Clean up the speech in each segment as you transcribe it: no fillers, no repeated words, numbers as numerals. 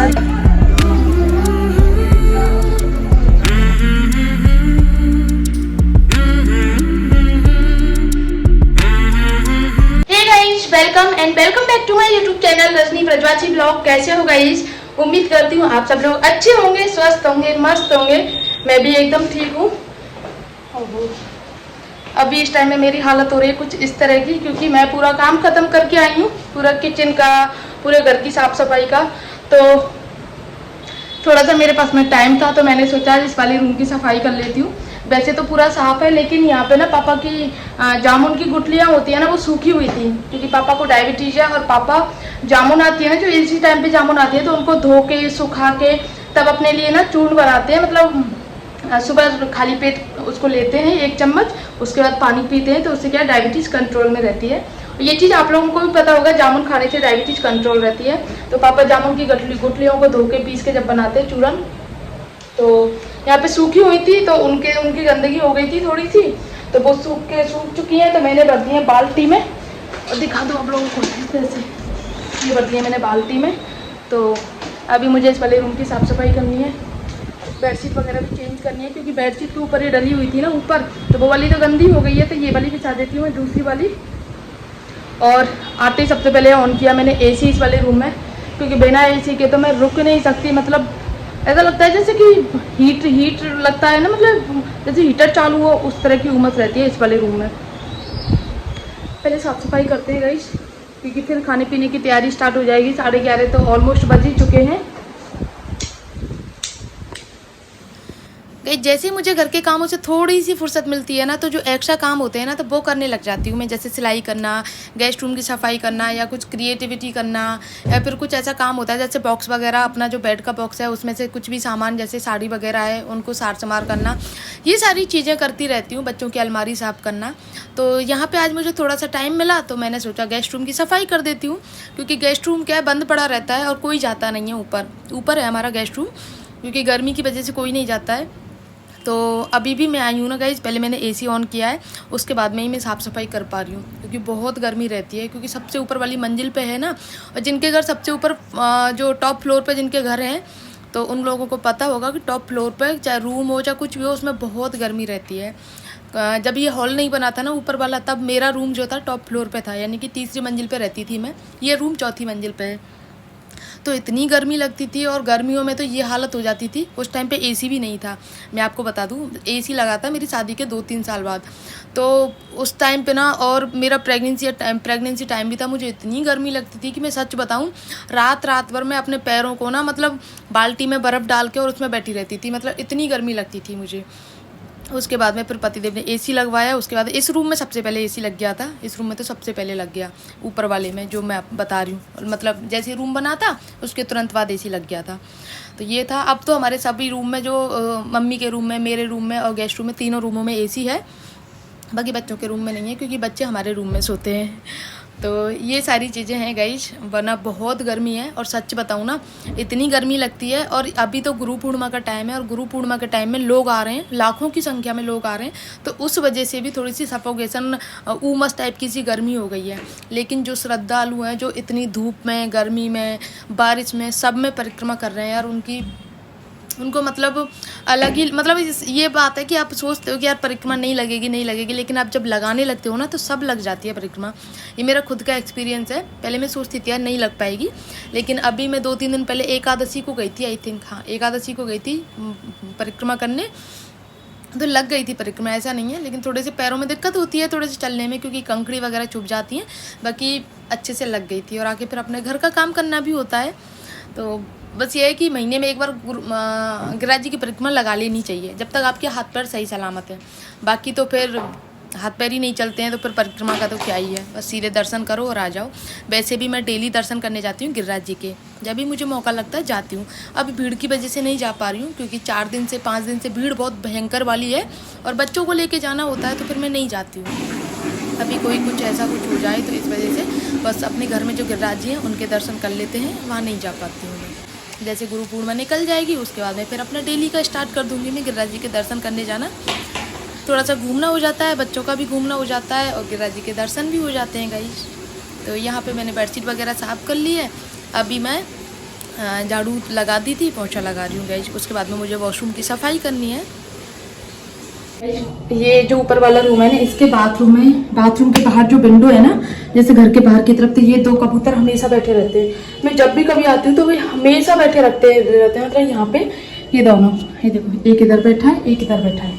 Welcome and welcome back to my YouTube channel Rajni Brajwasi blog. कैसे हो guys? उम्मीद करती हूँ आप सब लोग अच्छे होंगे, स्वस्थ होंगे, मस्त होंगे। मैं भी एकदम ठीक हूँ। अभी इस टाइम में मेरी हालत हो रही है कुछ इस तरह की, क्योंकि मैं पूरा काम खत्म करके आई हूँ, पूरा किचन का, पूरे घर की साफ सफाई का। तो थोड़ा सा मेरे पास में टाइम था, तो मैंने सोचा इस वाले रूम की सफाई कर लेती हूँ। वैसे तो पूरा साफ है, लेकिन यहाँ पे ना पापा की जामुन की गुठलियाँ होती है ना, वो सूखी हुई थी, क्योंकि पापा को डायबिटीज है। और पापा जामुन आती है ना, जो इसी टाइम पे जामुन आती है, तो उनको धो के सुखा के तब अपने लिए ना चूर्ण बनाते हैं। मतलब सुबह खाली पेट उसको लेते हैं 1 चम्मच, उसके बाद पानी पीते हैं, तो उससे क्या डायबिटीज़ कंट्रोल में रहती है। ये चीज़ आप लोगों को भी पता होगा, जामुन खाने से डायबिटीज़ कंट्रोल रहती है। तो पापा जामुन की गुठलियों को धो के पीस के जब बनाते हैं चूरन, तो यहाँ पे सूखी हुई थी, तो उनकी गंदगी हो गई थी थोड़ी सी, तो वो सूख चुकी है। तो मैंने भर दी है बाल्टी में, और दिखा दो आप लोगों को जैसे ये भर दी है मैंने बाल्टी में। तो अभी मुझे इस वाले रूम की साफ़ सफाई करनी है, बेडशीट वगैरह भी चेंज करनी है, क्योंकि बेडशीट के ऊपर ये डली हुई थी ना ऊपर, तो वो वाली तो गंदी हो गई है, तो ये वाली बिछा देती हूँ मैं, दूसरी वाली। और आते ही सबसे पहले ऑन किया मैंने एसी इस वाले रूम में, क्योंकि बिना एसी के तो मैं रुक नहीं सकती। मतलब ऐसा लगता है जैसे कि हीट लगता है ना, मतलब जैसे हीटर चालू हो, उस तरह की उमस रहती है इस वाले रूम में। पहले साफ़ सफाई करते हैं गाइस, क्योंकि फिर खाने पीने की तैयारी स्टार्ट हो जाएगी। 11:30 तो ऑलमोस्ट बज ही चुके हैं। जैसे ही मुझे घर के कामों से थोड़ी सी फुर्सत मिलती है ना, तो जो एक्स्ट्रा काम होते हैं ना, तो वो करने लग जाती हूँ मैं। जैसे सिलाई करना, गेस्ट रूम की सफाई करना, या कुछ क्रिएटिविटी करना, या फिर कुछ ऐसा काम होता है जैसे बॉक्स वगैरह, अपना जो बेड का बॉक्स है उसमें से कुछ भी सामान जैसे साड़ी वगैरह है उनको सार संभार करना, ये सारी चीज़ें करती रहती हूँ। बच्चों की अलमारी साफ़ करना। तो यहाँ पर आज मुझे थोड़ा सा टाइम मिला, तो मैंने सोचा गेस्ट रूम की सफाई कर देती हूँ, क्योंकि गेस्ट रूम क्या है, बंद पड़ा रहता है और कोई जाता नहीं है। ऊपर है हमारा गेस्ट रूम, क्योंकि गर्मी की वजह से कोई नहीं जाता है। तो अभी भी मैं आई हूँ ना गाइज, पहले मैंने एसी ऑन किया है, उसके बाद में ही मैं साफ़ सफाई कर पा रही हूँ, क्योंकि बहुत गर्मी रहती है। क्योंकि सबसे ऊपर वाली मंजिल पे है ना, और जिनके घर सबसे ऊपर जो टॉप फ्लोर पे जिनके घर हैं, तो उन लोगों को पता होगा कि टॉप फ्लोर पे चाहे रूम हो चाहे कुछ भी हो, उसमें बहुत गर्मी रहती है। जब ये हॉल नहीं बना था ना ऊपर वाला, तब मेरा रूम जो था टॉप फ्लोर पे था, यानी कि 3री मंजिल पे रहती थी मैं। ये रूम 4थी मंजिल पे है। तो इतनी गर्मी लगती थी, और गर्मियों में तो ये हालत हो जाती थी। उस टाइम पे एसी भी नहीं था, मैं आपको बता दूं। एसी लगा था मेरी शादी के 2-3 साल बाद। तो उस टाइम पे ना, और मेरा प्रेगनेंसी टाइम भी था, मुझे इतनी गर्मी लगती थी कि मैं सच बताऊं, रात भर मैं अपने पैरों को ना, मतलब बाल्टी में बर्फ़ डाल के और उसमें बैठी रहती थी। मतलब इतनी गर्मी लगती थी मुझे। उसके बाद में फिर पतिदेव ने एसी लगवाया। उसके बाद इस रूम में सबसे पहले एसी लग गया था। इस रूम में तो सबसे पहले लग गया, ऊपर वाले में जो मैं बता रही हूँ। मतलब जैसे रूम बना था उसके तुरंत बाद एसी लग गया था। तो ये था। अब तो हमारे सभी रूम में, जो मम्मी के रूम में, मेरे रूम में और गेस्ट रूम में, तीनों रूमों में एसी है। बाकी बच्चों के रूम में नहीं है, क्योंकि बच्चे हमारे रूम में सोते हैं। तो ये सारी चीज़ें हैं गाइस, वरना बहुत गर्मी है। और सच बताऊँ ना, इतनी गर्मी लगती है। और अभी तो गुरु पूर्णिमा का टाइम है, और गुरु पूर्णिमा के टाइम में लोग आ रहे हैं, लाखों की संख्या में लोग आ रहे हैं। तो उस वजह से भी थोड़ी सी सफोकेशन, उमस टाइप की सी गर्मी हो गई है। लेकिन जो श्रद्धालु हैं, जो इतनी धूप में, गर्मी में, बारिश में, सब में परिक्रमा कर रहे हैं यार, उनको मतलब अलग ही, मतलब ये बात है कि आप सोचते हो कि यार परिक्रमा नहीं लगेगी, लेकिन आप जब लगाने लगते हो ना, तो सब लग जाती है परिक्रमा। ये मेरा खुद का एक्सपीरियंस है। पहले मैं सोचती थी यार नहीं लग पाएगी, लेकिन अभी मैं 2-3 दिन पहले एकादशी को गई थी, आई थिंक, हाँ एकादशी को गई थी परिक्रमा करने, तो लग गई थी परिक्रमा। ऐसा नहीं है, लेकिन थोड़े से पैरों में दिक्कत होती है, थोड़े से चलने में, क्योंकि कंकड़ी वगैरह चुभ जाती हैं। बाकी अच्छे से लग गई थी। और आके फिर अपने घर का काम करना भी होता है। तो बस ये है कि महीने में एक बार गिरिराज जी की परिक्रमा लगा लेनी चाहिए, जब तक आपके हाथ पैर सही सलामत है। बाकी तो फिर हाथ पैर ही नहीं चलते हैं, तो फिर परिक्रमा का तो क्या ही है, बस सीधे दर्शन करो और आ जाओ। वैसे भी मैं डेली दर्शन करने जाती हूँ गिरिराज जी के, जब भी मुझे मौका लगता है जाती हूँ। अभी भीड़ की वजह से नहीं जा पा रही हूँ, क्योंकि 4 दिन से 5 दिन से भीड़ बहुत भयंकर वाली है, और बच्चों को लेके जाना होता है, तो फिर मैं नहीं जाती हूँ। अभी कुछ ऐसा हो जाए, तो इस वजह से बस अपने घर में जो गिरिराज जी हैं उनके दर्शन कर लेते हैं, वहाँ नहीं जा पाती हूँ मैं। जैसे गुरु पूर्णिमा निकल जाएगी, उसके बाद मैं फिर अपना डेली का स्टार्ट कर दूँगी मैं गिरिराज जी के दर्शन करने जाना। थोड़ा सा घूमना हो जाता है, बच्चों का भी घूमना हो जाता है, और गिरिराज जी के दर्शन भी हो जाते हैं गाइस। तो यहाँ पे मैंने बेडशीट वगैरह साफ़ कर ली है। अभी मैं झाड़ू लगा दी थी, पोंछा लगा रही हूँ गाइज। उसके बाद में मुझे वॉशरूम की सफाई करनी है। ये जो ऊपर वाला रूम है ना, इसके बाथरूम है। बाथरूम के बाहर जो विंडो है ना, जैसे घर के बाहर की तरफ, तो ये दो कबूतर हमेशा बैठे रहते हैं। मैं जब भी कभी आती हूँ तो वे हमेशा बैठे रहते हैं मतलब यहाँ पे। ये दोनों, ये देखो, एक इधर बैठा है, एक इधर बैठा है।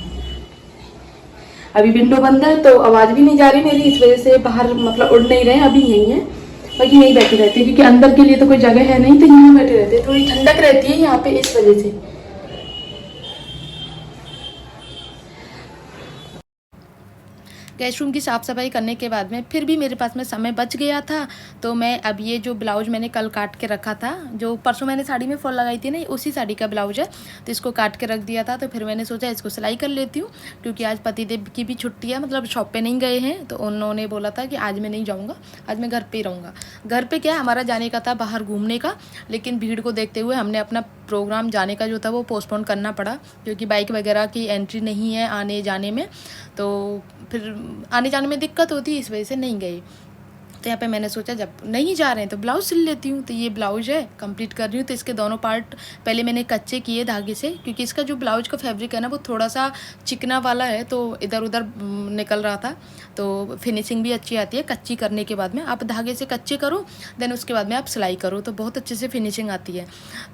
अभी विंडो बंद है तो आवाज भी नहीं जा रही मेरी, इस वजह से बाहर मतलब उड़ नहीं रहे, अभी यही है। बाकी यहीं बैठे रहते हैं क्योंकि अंदर के लिए तो कोई जगह है नहीं, तो यहाँ बैठे रहते हैं। थोड़ी ठंडक रहती है यहाँ पे, इस वजह से। गेस्ट रूम की साफ़ सफाई करने के बाद में फिर भी मेरे पास में समय बच गया था, तो मैं अब ये जो ब्लाउज मैंने कल काट के रखा था, जो परसों मैंने साड़ी में फॉल लगाई थी ना, उसी साड़ी का ब्लाउज है, तो इसको काट के रख दिया था। तो फिर मैंने सोचा इसको सिलाई कर लेती हूँ, क्योंकि आज पतिदेव की भी छुट्टी है, मतलब शॉप पे नहीं गए हैं, तो उन्होंने बोला था कि आज मैं नहीं जाऊँगा, आज मैं घर पर ही रहूँगा। घर पर क्या, हमारा जाने का था बाहर घूमने का, लेकिन भीड़ को देखते हुए हमने अपना प्रोग्राम जाने का जो था वो पोस्टपोन करना पड़ा, क्योंकि बाइक वगैरह की एंट्री नहीं है आने जाने में, तो फिर आने जाने में दिक्कत होती, इस वजह से नहीं गई। तो यहाँ पे मैंने सोचा जब नहीं जा रहे हैं तो ब्लाउज सिल लेती हूँ। तो ये ब्लाउज है, कंप्लीट कर रही हूँ। तो इसके दोनों पार्ट पहले मैंने कच्चे किए धागे से, क्योंकि इसका जो ब्लाउज का फैब्रिक है ना वो थोड़ा सा चिकना वाला है, तो इधर उधर निकल रहा था। तो फिनिशिंग भी अच्छी आती है कच्ची करने के बाद में। आप धागे से कच्चे करो, देन उसके बाद में आप सिलाई करो, तो बहुत अच्छे से फिनिशिंग आती है।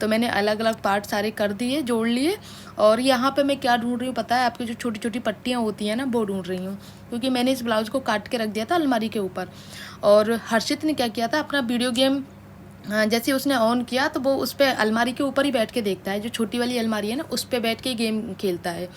तो मैंने अलग अलग पार्ट सारे कर दिए, जोड़ लिए। और यहाँ पे मैं क्या ढूंढ रही हूँ पता है, आपकी जो छोटी छोटी पट्टियाँ होती हैं ना, वो ढूंढ रही हूँ, क्योंकि मैंने इस ब्लाउज को काट के रख दिया था अलमारी के ऊपर। और हर्षित ने क्या किया था, अपना वीडियो गेम जैसे उसने ऑन किया तो वो उस पर अलमारी के ऊपर ही बैठ के देखता है, जो छोटी वाली अलमारी है ना उस पर बैठ के गेम खेलता है।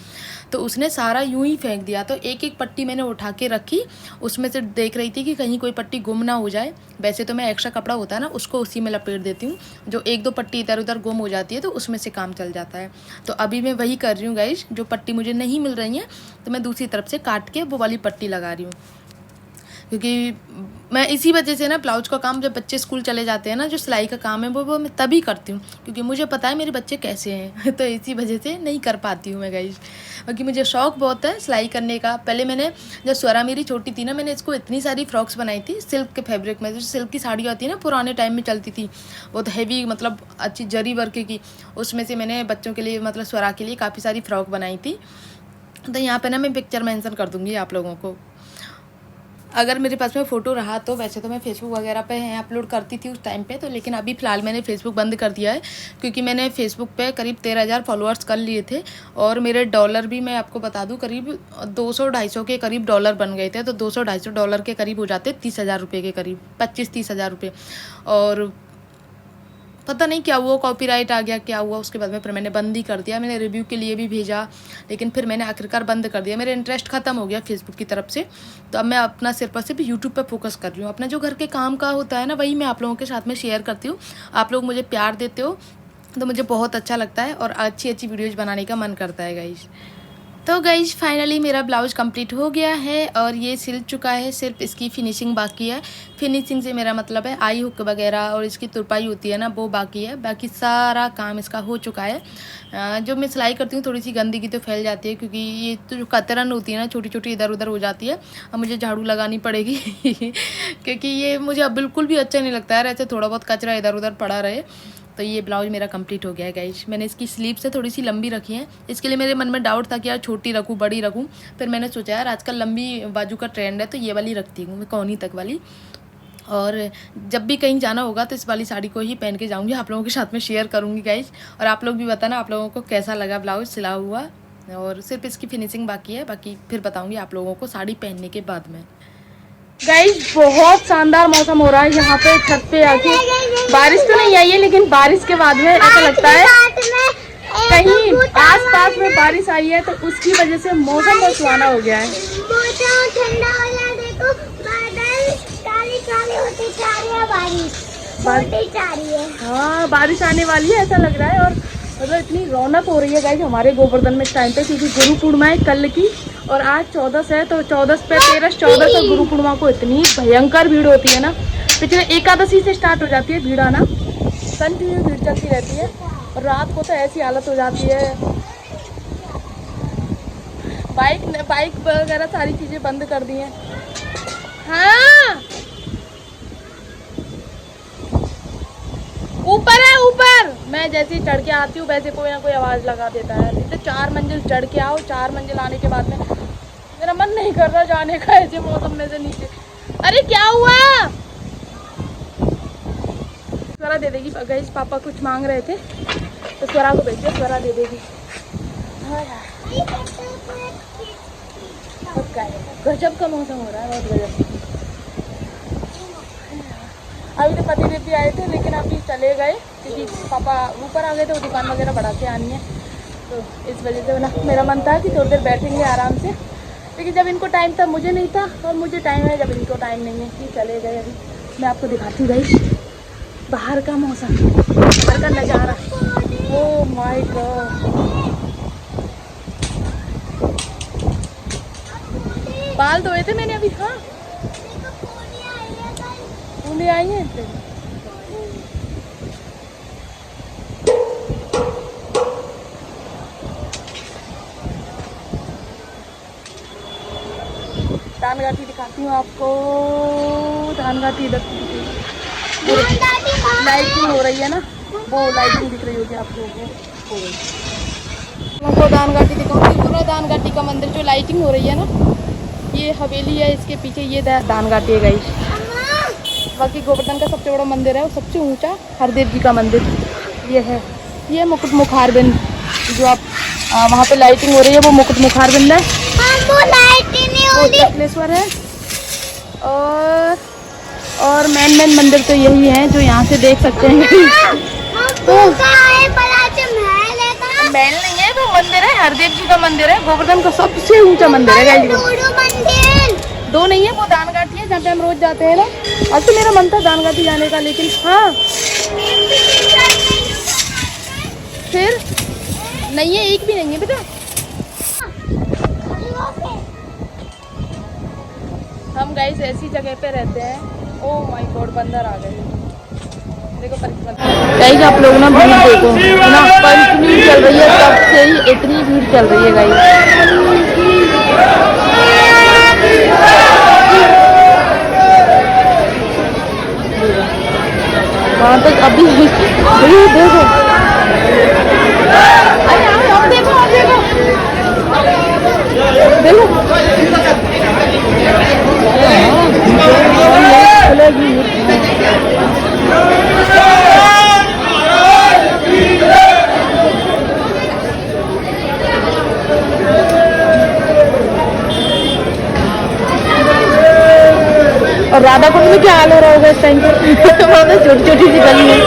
तो उसने सारा यूं ही फेंक दिया। तो एक एक पट्टी मैंने उठा के रखी, उसमें से देख रही थी कि कहीं कोई पट्टी गुम ना हो जाए। वैसे तो मैं एक्स्ट्रा कपड़ा होता है ना उसको उसी में लपेट देती हूँ, जो एक दो पट्टी इधर उधर गुम हो जाती है तो उसमें से काम चल जाता है। तो अभी मैं वही कर रही हूँ गाइस, जो पट्टी मुझे नहीं मिल रही है तो मैं दूसरी तरफ से काट के वो वाली पट्टी लगा रही हूँ। क्योंकि मैं इसी वजह से ना ब्लाउज का काम, जब बच्चे स्कूल चले जाते हैं ना, जो सिलाई का काम है वो मैं तभी करती हूँ, क्योंकि मुझे पता है मेरे बच्चे कैसे हैं तो इसी वजह से नहीं कर पाती हूँ मैं गाइस। क्योंकि मुझे शौक़ बहुत है सिलाई करने का। पहले मैंने, जब स्वरा मेरी छोटी थी ना, मैंने इसको इतनी सारी फ्रॉक्स बनाई थी सिल्क के फैब्रिक में। जो सिल्क की साड़ी आती है ना, पुराने टाइम में चलती थी, बहुत हैवी, मतलब अच्छी जरी वर्क की, उसमें से मैंने बच्चों के लिए, मतलब स्वरा के लिए काफ़ी सारी फ्रॉक बनाई थी। तो यहाँ पर ना मैं पिक्चर मेंशन कर दूँगी आप लोगों को, अगर मेरे पास में फ़ोटो रहा तो। वैसे तो मैं फेसबुक वगैरह पे अपलोड करती थी उस टाइम पे, तो लेकिन अभी फ़िलहाल मैंने फेसबुक बंद कर दिया है, क्योंकि मैंने फेसबुक पे करीब 13,000 फॉलोअर्स कर लिए थे। और मेरे डॉलर भी मैं आपको बता दूं, करीब 200-250 के करीब डॉलर बन गए थे। तो 200-250 डॉलर के करीब हो जाते 30,000 रुपये के करीब, 25-30,000 रुपये। और पता नहीं क्या हुआ, कॉपीराइट आ गया, क्या हुआ, उसके बाद में फिर मैंने बंद ही कर दिया। मैंने रिव्यू के लिए भी भेजा, लेकिन फिर मैंने आखिरकार बंद कर दिया। मेरा इंटरेस्ट ख़त्म हो गया फेसबुक की तरफ से। तो अब मैं अपना सिर्फ और सिर्फ यूट्यूब पे फोकस कर रही हूँ। अपना जो घर के काम का होता है ना, वही मैं आप लोगों के साथ में शेयर करती हूँ। आप लोग मुझे प्यार देते हो तो मुझे बहुत अच्छा लगता है, और अच्छी अच्छी वीडियोज़ बनाने का मन करता है गाइस। तो गाइज फाइनली मेरा ब्लाउज़ कंप्लीट हो गया है, और ये सिल चुका है, सिर्फ इसकी फिनिशिंग बाकी है। फिनिशिंग से मेरा मतलब है आई हुक वगैरह और इसकी तुरपाई होती है ना, वो बाकी है। बाकी सारा काम इसका हो चुका है। जो मैं सिलाई करती हूँ थोड़ी सी गंदगी तो फैल जाती है, क्योंकि ये तो जो कतरन होती है ना, छोटी छोटी इधर उधर हो जाती है। अब मुझे झाड़ू लगानी पड़ेगी क्योंकि ये मुझे अब बिल्कुल भी अच्छा नहीं लगता है ऐसे थोड़ा बहुत कचरा इधर उधर पड़ा रहे। तो ये ब्लाउज मेरा कंप्लीट हो गया है गाइस। मैंने इसकी स्लीव से थोड़ी सी लंबी रखी है, इसके लिए मेरे मन में डाउट था कि यार छोटी रखूँ बड़ी रखूँ। फिर मैंने सोचा यार आजकल लंबी बाजू का ट्रेंड है, तो ये वाली रखती हूँ मैं, कोहनी तक वाली। और जब भी कहीं जाना होगा तो इस वाली साड़ी को ही पहन के जाऊँगी, आप लोगों के साथ में शेयर करूँगी गाइस। और आप लोग भी बताना आप लोगों को कैसा लगा ब्लाउज सिला हुआ, और सिर्फ इसकी फिनिशिंग बाकी है, बाकी फिर बताऊँगी आप लोगों को साड़ी पहनने के बाद में। गाइस बहुत शानदार मौसम हो रहा है यहाँ पे, छत पे आके। बारिश तो नहीं आई है, लेकिन बारिश के बाद में ऐसा लगता है कहीं आसपास में बारिश आई है, तो उसकी वजह से मौसम बहुत सुहाना हो गया है। ठंडा हो गया, देखो बादल काले काले होते जा रहे हैं, हाँ बारिश आने वाली है ऐसा लग रहा है। और मतलब इतनी रौनक हो रही है गाइस हमारे गोवर्धन में इस टाइम पे, क्योंकि गुरु पूर्णिमा है कल की, और आज 14 है। तो 14 पे 13-14 और गुरु पूर्णिमा को इतनी भयंकर भीड़ होती है ना। पिछले एकादशी से स्टार्ट हो जाती है भीड़ आना, कंटिन्यू भीड़ चलती रहती है। और रात को तो ऐसी हालत हो जाती है, बाइक वगैरह सारी चीज़ें बंद कर दी हैं। हाँ ऊपर है, ऊपर मैं जैसे ही चढ़ के आती हूँ वैसे कोई ना कोई आवाज़ लगा देता है। नहीं तो 4 मंजिल चढ़ के आओ, 4 मंजिल आने के बाद में मेरा मन नहीं कर रहा जाने का ऐसे मौसम में से नीचे। अरे क्या हुआ? स्वरा दे देगी गाइस, पापा कुछ मांग रहे थे तो स्वरा को भेजिए, स्वरा दे देगी। गजब का मौसम हो रहा है, बहुत गजब। अभी तो पतिदेव भी आए थे लेकिन अभी चले गए क्योंकि पापा ऊपर आ गए थे, वो दुकान वगैरह बढ़ा के आनी है, तो इस वजह से ना मेरा मन था कि थोड़ी देर बैठेंगे आराम से, लेकिन जब इनको टाइम था मुझे नहीं था और मुझे टाइम है जब इनको टाइम नहीं है कि चले गए। अभी मैं आपको दिखाती गई बाहर का मौसम, बाहर का नज़ारा। ओह माय गॉड, बाल धोए थे मैंने अभी। हाँ फूले आई हैं। धान घाटी दिखाती हूँ आपको, धान घाटी इधर लाइटिंग हो रही है ना, वो लाइटिंग दिख रही होगी आप लोगों को। आपको दान घाटी दिखाऊंगी, पूरा दान घाटी का मंदिर जो लाइटिंग हो रही है ना, ये हवेली है, इसके पीछे ये दान घाटी है गाइस। बाकी गोवर्धन का सबसे बड़ा मंदिर है और सबसे ऊंचा हरदेव जी का मंदिर ये है। ये मुकुट मुखारबिंद जो आप वहाँ पे लाइटिंग हो रही है वो मुकुट मुखारबिंद है, वो कपिलेश्वर है। और मेन मंदिर तो यही है जो यहाँ से देख सकते हैं। तो महल नहीं है, वो मंदिर है, हरदेव जी का मंदिर है, गोवर्धन का सबसे ऊंचा मंदिर है गाइस। दो नहीं है, वो दान घाटी है जहाँ पे हम रोज जाते हैं ना। आज तो मेरा मन था दान घाटी जाने का, लेकिन हाँ फिर नहीं है, एक भी नहीं है बेटा। हम गाइस ऐसी जगह पे रहते हैं। ओह माय गॉड, बंदर आ गए। देखो गाइस आप लोग ना भीड़ देखो ना, पंचमी चल रही है तब से ही इतनी भीड़ चल रही है गाइस। वहाँ तक अभी देखो, और राधा कुंड में क्या हाल हो रहा होगा इस टाइम पे। वहाँ पे छोटी छोटी सी गली है।